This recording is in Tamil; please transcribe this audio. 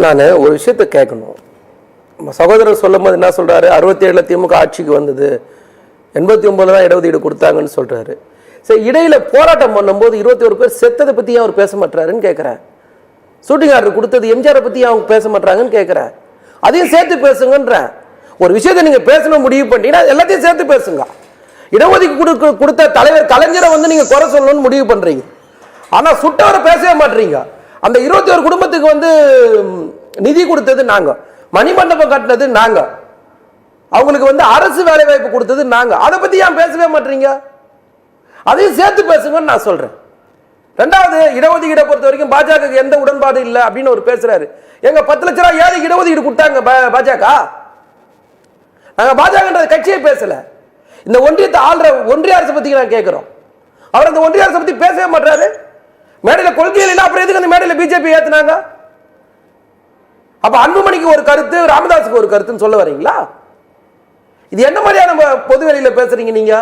நான் ஒரு விஷயத்தை கேட்கணும். நம்ம சகோதரர் சொல்லும் போது என்ன சொல்கிறாரு, 67 திமுக ஆட்சிக்கு வந்தது, 89 தான் இடஒதுக்கீடு கொடுத்தாங்கன்னு சொல்கிறாரு. சரி, இடையில் போராட்டம் பண்ணும்போது 21 பேர் செத்ததை பற்றி அவர் பேச மாட்டாருன்னு கேட்குறேன். ஷூட்டிங் ஆர்டர் கொடுத்தது எம்ஜிஆரை பற்றி அவங்க பேச மாட்டாங்கன்னு கேட்குறேன். அதையும் சேர்த்து பேசுங்கன்றேன். ஒரு விஷயத்தை நீங்கள் பேசணும் முடிவு பண்ணிட்டீங்கன்னா எல்லாத்தையும் சேர்த்து பேசுங்க. இடஒதுக்கீடு கொடுத்த தலைவர் கலைஞரை வந்து நீங்கள் குறை சொல்லணும்னு முடிவு பண்ணுறீங்க. ஆனால் சுட்டவரை பேசவே மாட்டீங்க. அந்த 21 குடும்பத்துக்கு வந்து நிதி கொடுத்தது நாங்க, மணிமண்டபம் கட்டினது நாங்க, அவங்களுக்கு வந்து அரசு வேலை வாய்ப்பு கொடுத்தது நாங்க. அதை பத்தி ஏன் பேசவே மாட்டீங்க? அதையும் சேர்த்து பேசுங்கன்னு நான் சொல்றேன். ரெண்டாவது, இடஒதுக்கீடை பொறுத்த வரைக்கும் பாஜக எந்த உடன்பாடு இல்லை அப்படின்னு ஒரு பேசுறாரு. எங்க 10 லட்ச ரூபாய் ஏழை இடஒதுக்கீடு கொடுத்தாங்க பாஜக. நாங்க பாஜக கட்சியை பேசல, இந்த ஒன்றியத்தை ஆள்ற ஒன்றிய அரசு பத்தி நான் கேட்கிறோம். அவர் அந்த ஒன்றிய அரசு பத்தி பேசவே மாட்டாரு. மேடையில் கொள்கையில் இல்லை, அப்புறம் எதுக்கு அந்த மேடையில் பிஜேபி ஏத்துனாங்க? அப்ப அன்புமணிக்கு ஒரு கருத்து, ராமதாஸுக்கு ஒரு கருத்துன்னு சொல்ல வரீங்களா? இது என்ன மாதிரியான பொதுவெளியில பேசுறீங்க நீங்க?